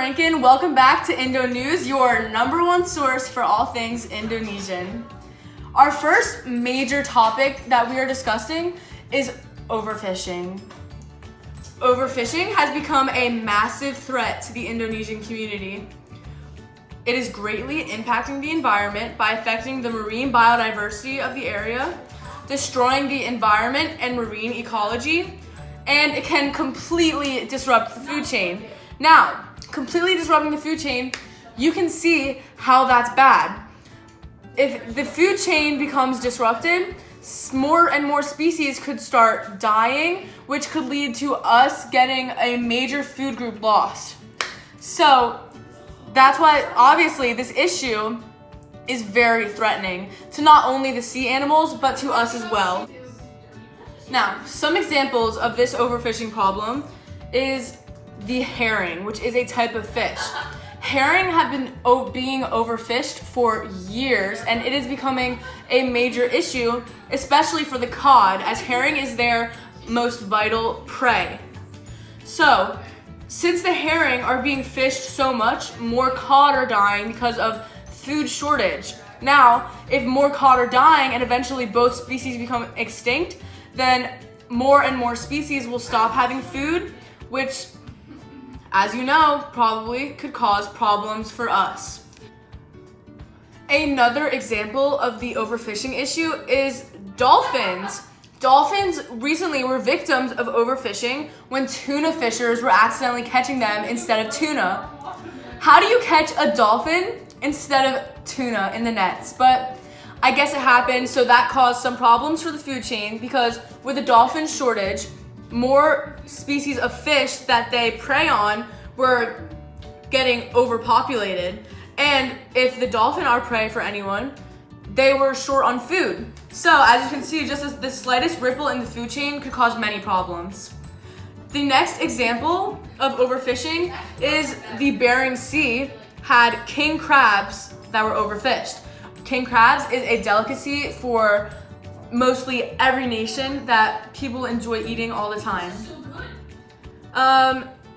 Franken. Welcome back to Indo News, your number one source for all things Indonesian. Our first major topic that we are discussing is overfishing. Overfishing has become a massive threat to the Indonesian community. It is greatly impacting the environment by affecting the marine biodiversity of the area, destroying the environment and marine ecology, and it can completely disrupt the food chain. Now, completely disrupting the food chain, you can see how that's bad. If the food chain becomes disrupted, more and more species could start dying, which could lead to us getting a major food group lost. So that's why, obviously, this issue is very threatening to not only the sea animals, but to us as well. Now, some examples of this overfishing problem is the herring, which is a type of fish. Herring have been being overfished for years, and it is becoming a major issue, especially for the cod, as herring is their most vital prey. So, since the herring are being fished so much, more cod are dying because of food shortage. Now, if more cod are dying and eventually both species become extinct, then more and more species will stop having food, which, as you know, probably could cause problems for us. Another example of the overfishing issue is dolphins. Dolphins recently were victims of overfishing when tuna fishers were accidentally catching them instead of tuna. How do you catch a dolphin instead of tuna in the nets? But I guess it happened, so that caused some problems for the food chain because with a dolphin shortage, more species of fish that they prey on were getting overpopulated. And if the dolphin are prey for anyone, they were short on food. So as you can see, just as the slightest ripple in the food chain could cause many problems. The next example of overfishing is the Bering Sea had king crabs that were overfished. King crabs is a delicacy for mostly every nation that people enjoy eating all the time.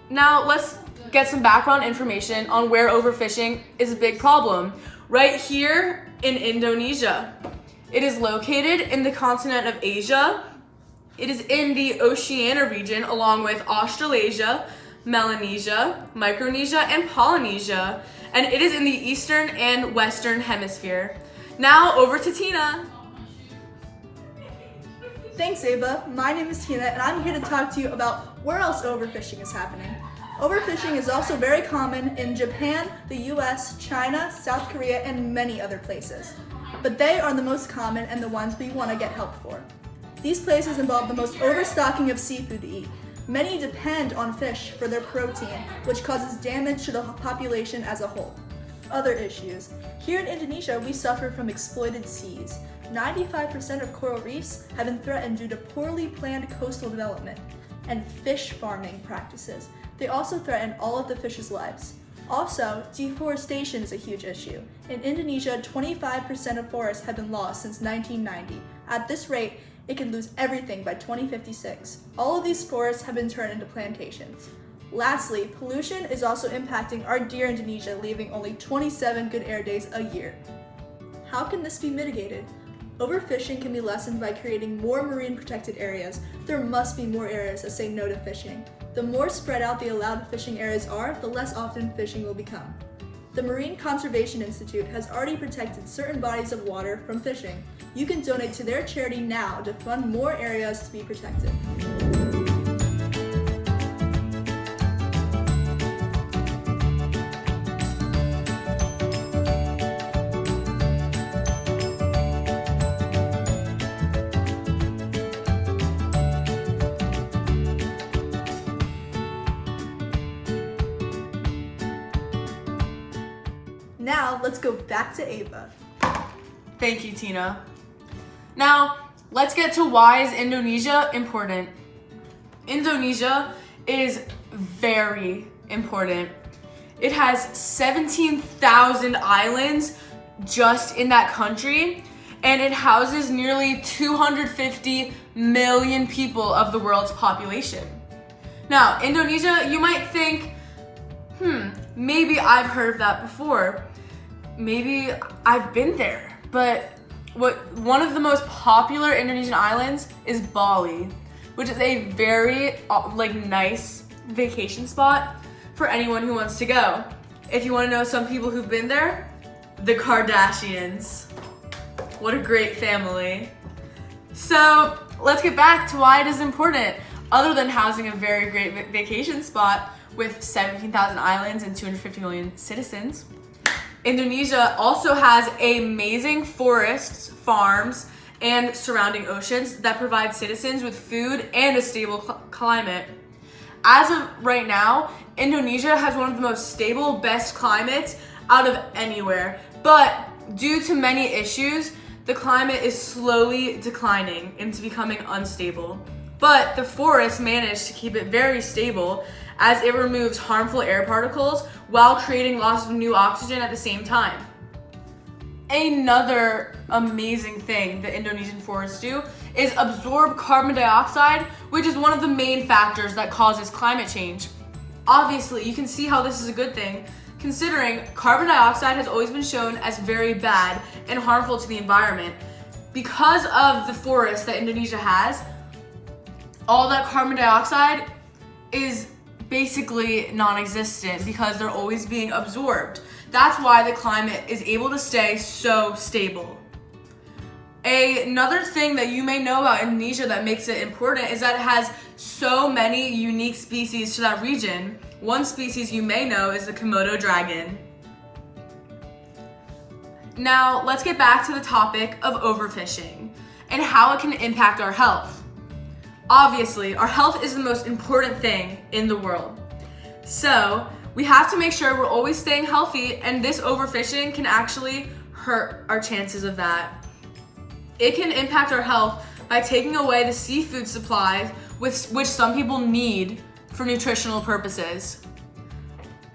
Now let's get some background information on where overfishing is a big problem. Right here in Indonesia. It is located in the continent of Asia. It is in the Oceania region along with Australasia, Melanesia, Micronesia, and Polynesia. And it is in the eastern and western hemisphere. Now over to Tina. Thanks, Ava. My name is Tina, and I'm here to talk to you about where else overfishing is happening. Overfishing is also very common in Japan, the US, China, South Korea, and many other places. But they are the most common and the ones we want to get help for. These places involve the most overstocking of seafood to eat. Many depend on fish for their protein, which causes damage to the population as a whole. Other issues. Here in Indonesia, we suffer from exploited seas. 95% of coral reefs have been threatened due to poorly planned coastal development and fish farming practices. They also threaten all of the fish's lives. Also, deforestation is a huge issue. In Indonesia, 25% of forests have been lost since 1990. At this rate, it could lose everything by 2056. All of these forests have been turned into plantations. Lastly, pollution is also impacting our dear Indonesia, leaving only 27 good air days a year. How can this be mitigated? Overfishing can be lessened by creating more marine protected areas. There must be more areas that say no to fishing. The more spread out the allowed fishing areas are, the less often fishing will become. The Marine Conservation Institute has already protected certain bodies of water from fishing. You can donate to their charity now to fund more areas to be protected. Now, let's go back to Ava. Thank you, Tina. Now, let's get to why is Indonesia important. Indonesia is very important. It has 17,000 islands just in that country, and it houses nearly 250 million people of the world's population. Now, Indonesia, you might think, maybe I've heard of that before. Maybe I've been there. But one of the most popular Indonesian islands is Bali, which is a very nice vacation spot for anyone who wants to go. If you want to know some people who've been there, the Kardashians. What a great family. So let's get back to why it is important. Other than housing a very great vacation spot with 17,000 islands and 250 million citizens, Indonesia also has amazing forests, farms, and surrounding oceans that provide citizens with food and a stable climate. As of right now, Indonesia has one of the most stable, best climates out of anywhere. But due to many issues, the climate is slowly declining into becoming unstable. But the forests manage to keep it very stable as it removes harmful air particles while creating lots of new oxygen at the same time. Another amazing thing the Indonesian forests do is absorb carbon dioxide, which is one of the main factors that causes climate change. Obviously, you can see how this is a good thing, considering carbon dioxide has always been shown as very bad and harmful to the environment. Because of the forests that Indonesia has, all that carbon dioxide is basically non-existent because they're always being absorbed. That's why the climate is able to stay so stable. Another thing that you may know about Indonesia that makes it important is that it has so many unique species to that region. One species you may know is the Komodo dragon. Now, let's get back to the topic of overfishing and how it can impact our health. Obviously, our health is the most important thing in the world. So, we have to make sure we're always staying healthy, and this overfishing can actually hurt our chances of that. It can impact our health by taking away the seafood supplies which some people need for nutritional purposes.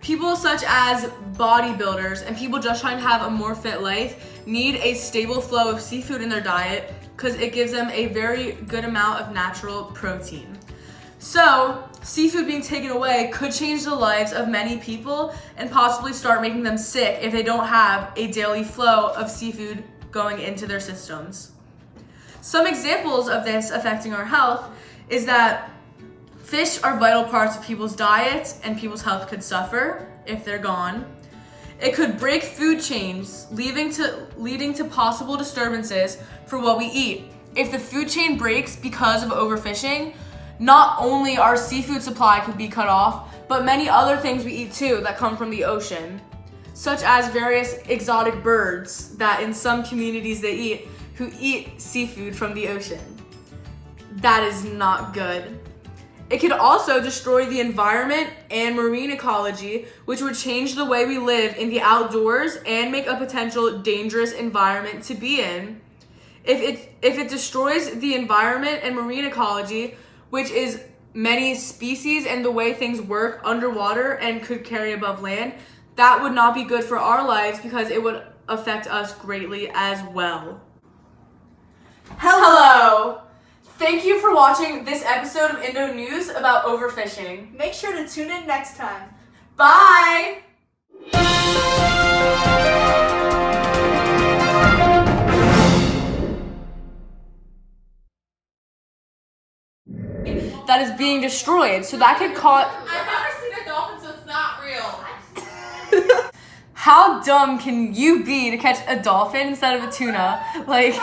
People such as bodybuilders and people just trying to have a more fit life need a stable flow of seafood in their diet because it gives them a very good amount of natural protein. So, seafood being taken away could change the lives of many people and possibly start making them sick if they don't have a daily flow of seafood going into their systems. Some examples of this affecting our health is that fish are vital parts of people's diets and people's health could suffer if they're gone. It could break food chains, leading to possible disturbances for what we eat. If the food chain breaks because of overfishing, not only our seafood supply could be cut off, but many other things we eat too that come from the ocean, such as various exotic birds that in some communities they eat, who eat seafood from the ocean. That is not good. It could also destroy the environment and marine ecology, which would change the way we live in the outdoors and make a potential dangerous environment to be in. If it destroys the environment and marine ecology, which is many species and the way things work underwater and could carry above land, that would not be good for our lives because it would affect us greatly as well. Hello! Thank you for watching this episode of Indo News about overfishing. Make sure to tune in next time. Bye! That is being destroyed, so that could cause... I've never seen a dolphin, so it's not real. How dumb can you be to catch a dolphin instead of a tuna? Like...